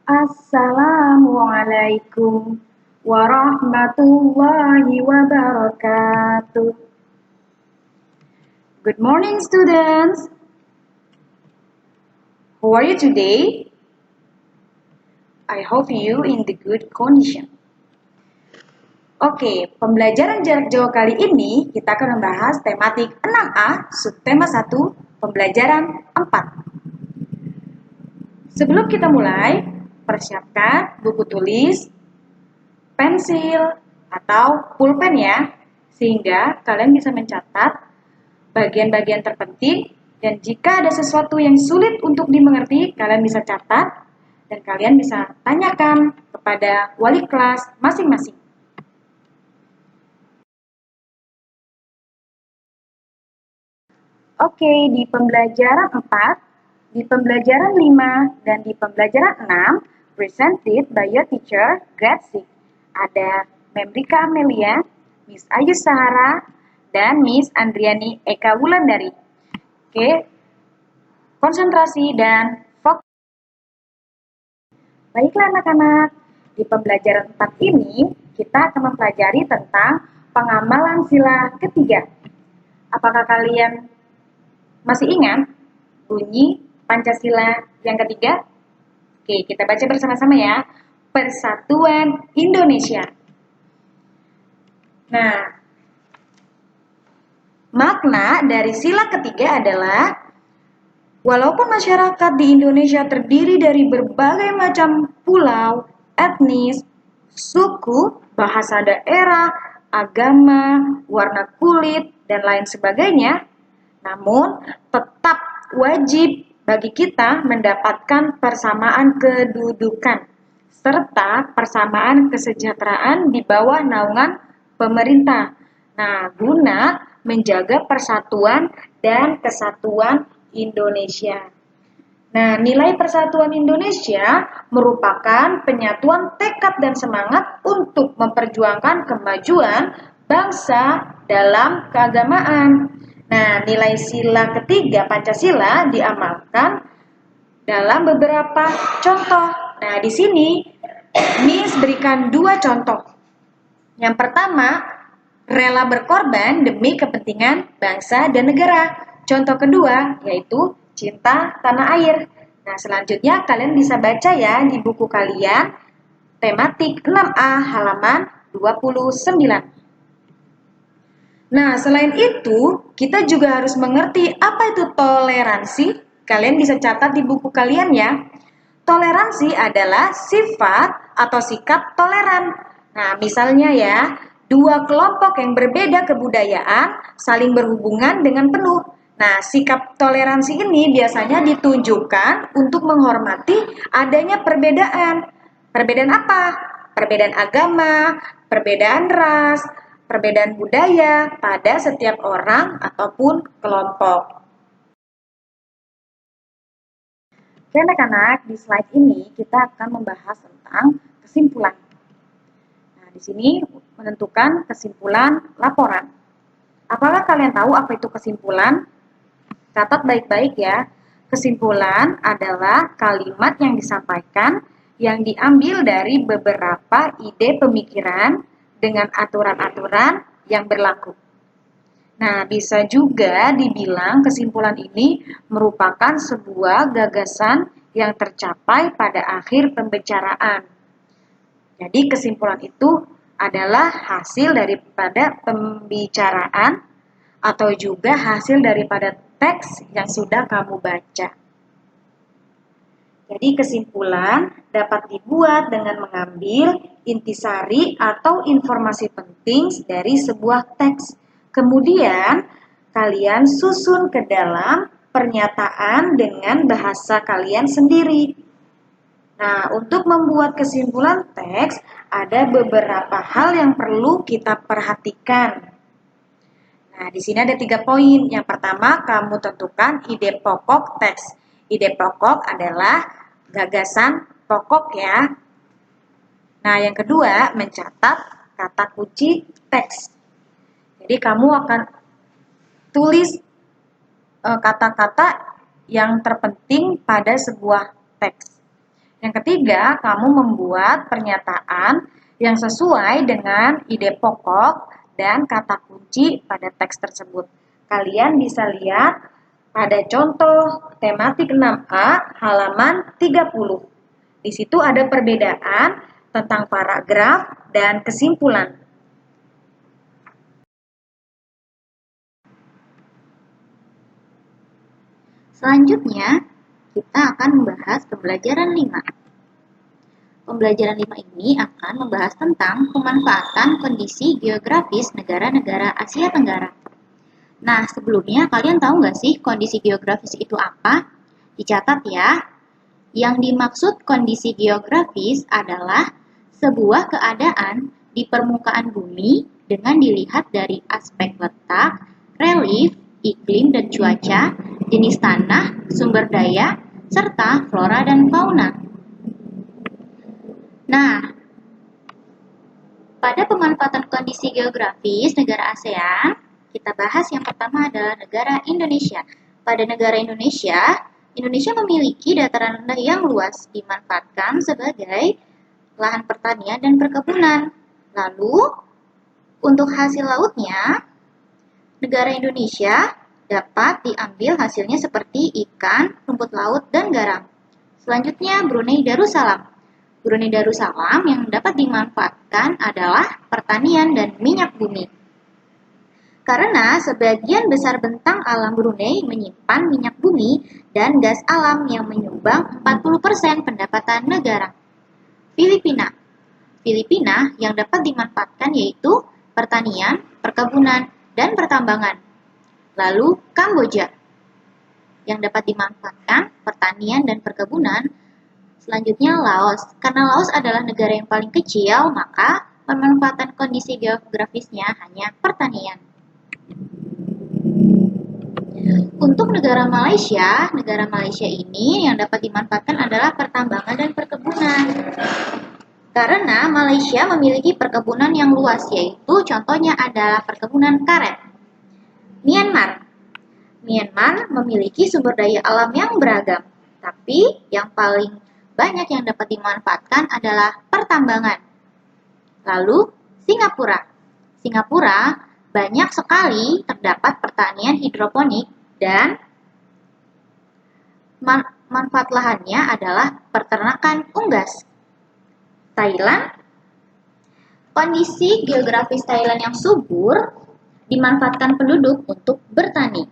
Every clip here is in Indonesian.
Assalamualaikum warahmatullahi wabarakatuh. Good morning, students. How are you today? I hope you in the good condition. Oke, pembelajaran jarak jauh kali ini kita akan membahas tematik 6A, subtema 1, pembelajaran 4. Sebelum kita mulai, persiapkan buku tulis, pensil, atau pulpen ya, sehingga kalian bisa mencatat bagian-bagian terpenting, dan jika ada sesuatu yang sulit untuk dimengerti, kalian bisa catat, dan kalian bisa tanyakan kepada wali kelas masing-masing. Oke, di pembelajaran 4, di pembelajaran 5, dan di pembelajaran 6, presented by your teacher, grade 6. Ada Memrika Amelia, Miss Ayu Sahara, dan Miss Andriani Eka Wulandari. Oke, konsentrasi dan fokus. Baiklah anak-anak, di pembelajaran 4 ini, kita akan mempelajari tentang pengamalan sila ketiga. Apakah kalian masih ingat bunyi Pancasila yang ketiga? Oke, kita baca bersama-sama ya. Persatuan Indonesia. Nah, makna dari sila ketiga adalah walaupun masyarakat di Indonesia terdiri dari berbagai macam pulau, etnis, suku, bahasa daerah, agama, warna kulit, dan lain sebagainya, namun tetap wajib bagi kita mendapatkan persamaan kedudukan serta persamaan kesejahteraan di bawah naungan pemerintah. Nah, guna menjaga persatuan dan kesatuan Indonesia. Nah, nilai persatuan Indonesia merupakan penyatuan tekad dan semangat untuk memperjuangkan kemajuan bangsa dalam keagamaan. Nah, nilai sila ketiga Pancasila diamalkan dalam beberapa contoh. Nah, di sini Miss berikan 2 contoh. Yang pertama, rela berkorban demi kepentingan bangsa dan negara. Contoh kedua, yaitu cinta tanah air. Nah, selanjutnya kalian bisa baca ya di buku kalian, tematik 6A halaman 29. Nah, selain itu, kita juga harus mengerti apa itu toleransi. Kalian bisa catat di buku kalian ya. Toleransi adalah sifat atau sikap toleran. Nah, misalnya ya, 2 kelompok yang berbeda kebudayaan saling berhubungan dengan penuh. Nah, sikap toleransi ini biasanya ditunjukkan untuk menghormati adanya perbedaan. Perbedaan apa? Perbedaan agama, perbedaan ras, perbedaan budaya pada setiap orang ataupun kelompok. Oke anak-anak, di slide ini kita akan membahas tentang kesimpulan. Nah, di sini menentukan kesimpulan laporan. Apakah kalian tahu apa itu kesimpulan? Catat baik-baik ya. Kesimpulan adalah kalimat yang disampaikan yang diambil dari beberapa ide pemikiran dengan aturan-aturan yang berlaku. Nah, bisa juga dibilang kesimpulan ini merupakan sebuah gagasan yang tercapai pada akhir pembicaraan. Jadi, kesimpulan itu adalah hasil daripada pembicaraan atau juga hasil daripada teks yang sudah kamu baca. Jadi kesimpulan dapat dibuat dengan mengambil intisari atau informasi penting dari sebuah teks. Kemudian kalian susun ke dalam pernyataan dengan bahasa kalian sendiri. Nah, untuk membuat kesimpulan teks ada beberapa hal yang perlu kita perhatikan. Nah, di sini ada 3 poin. Yang pertama, kamu tentukan ide pokok teks. Ide pokok adalah gagasan pokok ya. Nah, yang kedua, mencatat kata kunci teks. Jadi, kamu akan tulis kata-kata yang terpenting pada sebuah teks. Yang ketiga, kamu membuat pernyataan yang sesuai dengan ide pokok dan kata kunci pada teks tersebut. Kalian bisa lihat pada contoh tematik 6A halaman 30. Di situ ada perbedaan tentang paragraf dan kesimpulan. Selanjutnya, kita akan membahas pembelajaran 5. Pembelajaran 5 ini akan membahas tentang pemanfaatan kondisi geografis negara-negara Asia Tenggara. Nah, sebelumnya kalian tahu nggak sih kondisi geografis itu apa? Dicatat ya. Yang dimaksud kondisi geografis adalah sebuah keadaan di permukaan bumi dengan dilihat dari aspek letak, relief, iklim dan cuaca, jenis tanah, sumber daya, serta flora dan fauna. Nah, pada pemanfaatan kondisi geografis negara ASEAN, kita bahas yang pertama adalah negara Indonesia. Pada negara Indonesia, Indonesia memiliki dataran rendah yang luas dimanfaatkan sebagai lahan pertanian dan perkebunan. Lalu, untuk hasil lautnya, negara Indonesia dapat diambil hasilnya seperti ikan, rumput laut, dan garam. Selanjutnya, Brunei Darussalam. Brunei Darussalam yang dapat dimanfaatkan adalah pertanian dan minyak bumi. Karena sebagian besar bentang alam Brunei menyimpan minyak bumi dan gas alam yang menyumbang 40% pendapatan negara. Filipina. Filipina yang dapat dimanfaatkan yaitu pertanian, perkebunan, dan pertambangan. Lalu Kamboja yang dapat dimanfaatkan pertanian dan perkebunan. Selanjutnya Laos. Karena Laos adalah negara yang paling kecil, maka pemanfaatan kondisi geografisnya hanya pertanian. Untuk negara Malaysia ini yang dapat dimanfaatkan adalah pertambangan dan perkebunan. Karena Malaysia memiliki perkebunan yang luas, yaitu contohnya adalah perkebunan karet. Myanmar. Myanmar memiliki sumber daya alam yang beragam, tapi yang paling banyak yang dapat dimanfaatkan adalah pertambangan. Lalu, Singapura. Singapura banyak sekali terdapat pertanian hidroponik dan manfaat lahannya adalah peternakan unggas. Thailand. Kondisi geografis Thailand yang subur dimanfaatkan penduduk untuk bertani.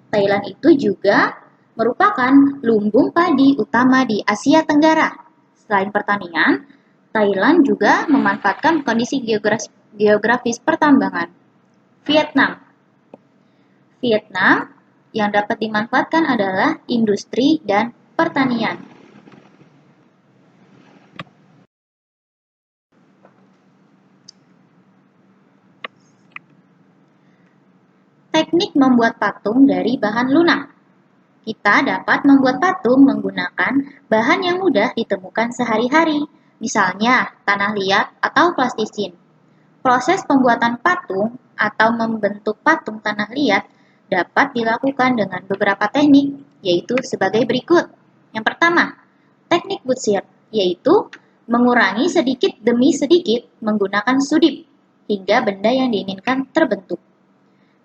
Thailand itu juga merupakan lumbung padi utama di Asia Tenggara. Selain pertanian, Thailand juga memanfaatkan kondisi geografis pertambangan. Vietnam. Vietnam yang dapat dimanfaatkan adalah industri dan pertanian. Teknik membuat patung dari bahan lunak. Kita dapat membuat patung menggunakan bahan yang mudah ditemukan sehari-hari, misalnya tanah liat atau plastisin. Proses pembuatan patung atau membentuk patung tanah liat dapat dilakukan dengan beberapa teknik, yaitu sebagai berikut. Yang pertama, teknik butsir, yaitu mengurangi sedikit demi sedikit menggunakan sudip, hingga benda yang diinginkan terbentuk.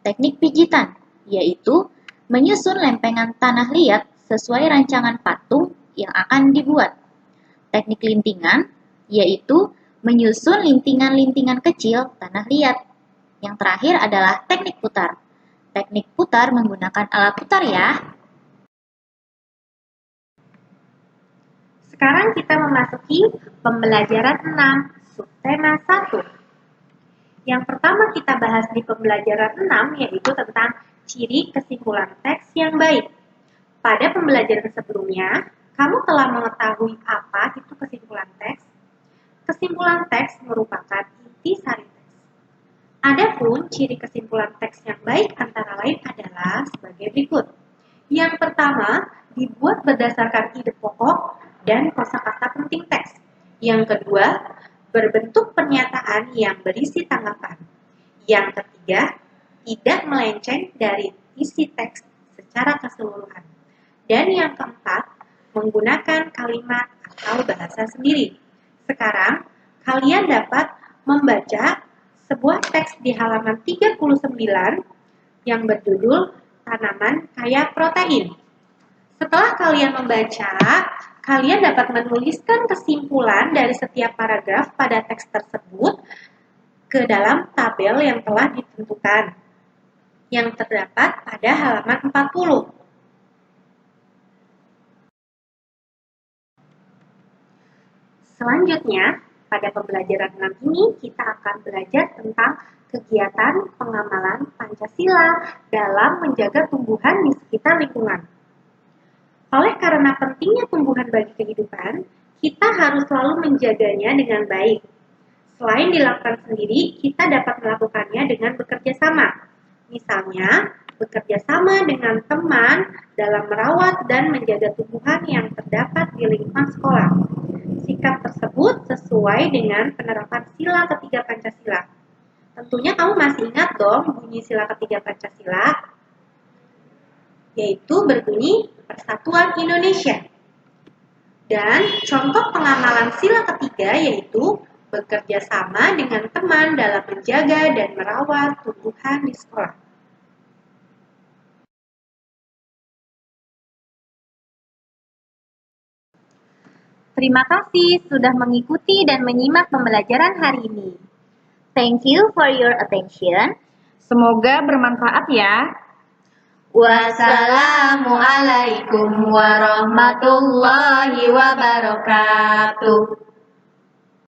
Teknik pijitan, yaitu menyusun lempengan tanah liat sesuai rancangan patung yang akan dibuat. Teknik lintingan, yaitu menyusun lintingan-lintingan kecil tanah liat. Yang terakhir adalah teknik putar. Teknik putar menggunakan alat putar ya. Sekarang kita memasuki pembelajaran 6, subtema 1. Yang pertama kita bahas di pembelajaran 6 yaitu tentang ciri kesimpulan teks yang baik. Pada pembelajaran sebelumnya, kamu telah mengetahui apa itu kesimpulan teks? Kesimpulan teks merupakan inti sari teks. Adapun ciri kesimpulan teks yang baik antara lain adalah sebagai berikut. Yang pertama, dibuat berdasarkan ide pokok dan kosakata penting teks. Yang kedua, berbentuk pernyataan yang berisi tanggapan. Yang ketiga, tidak melenceng dari isi teks secara keseluruhan. Dan yang keempat, menggunakan kalimat atau bahasa sendiri. Sekarang, kalian dapat membaca sebuah teks di halaman 39 yang berjudul Tanaman Kaya Protein. Setelah kalian membaca, kalian dapat menuliskan kesimpulan dari setiap paragraf pada teks tersebut ke dalam tabel yang telah ditentukan, yang terdapat pada halaman 40. Selanjutnya, pada pembelajaran 6 ini kita akan belajar tentang kegiatan pengamalan Pancasila dalam menjaga tumbuhan di sekitar lingkungan. Oleh karena pentingnya tumbuhan bagi kehidupan, kita harus selalu menjaganya dengan baik. Selain dilakukan sendiri, kita dapat melakukannya dengan bekerja sama. Misalnya, bekerja sama dengan teman dalam merawat dan menjaga tumbuhan yang terdapat di lingkungan sekolah. Sikap tersebut sesuai dengan penerapan sila ketiga Pancasila. Tentunya kamu masih ingat dong bunyi sila ketiga Pancasila, yaitu berbunyi Persatuan Indonesia. Dan contoh pengamalan sila ketiga yaitu bekerja sama dengan teman dalam menjaga dan merawat tumbuhan di sekolah. Terima kasih sudah mengikuti dan menyimak pembelajaran hari ini. Thank you for your attention. Semoga bermanfaat ya. Wassalamualaikum warahmatullahi wabarakatuh.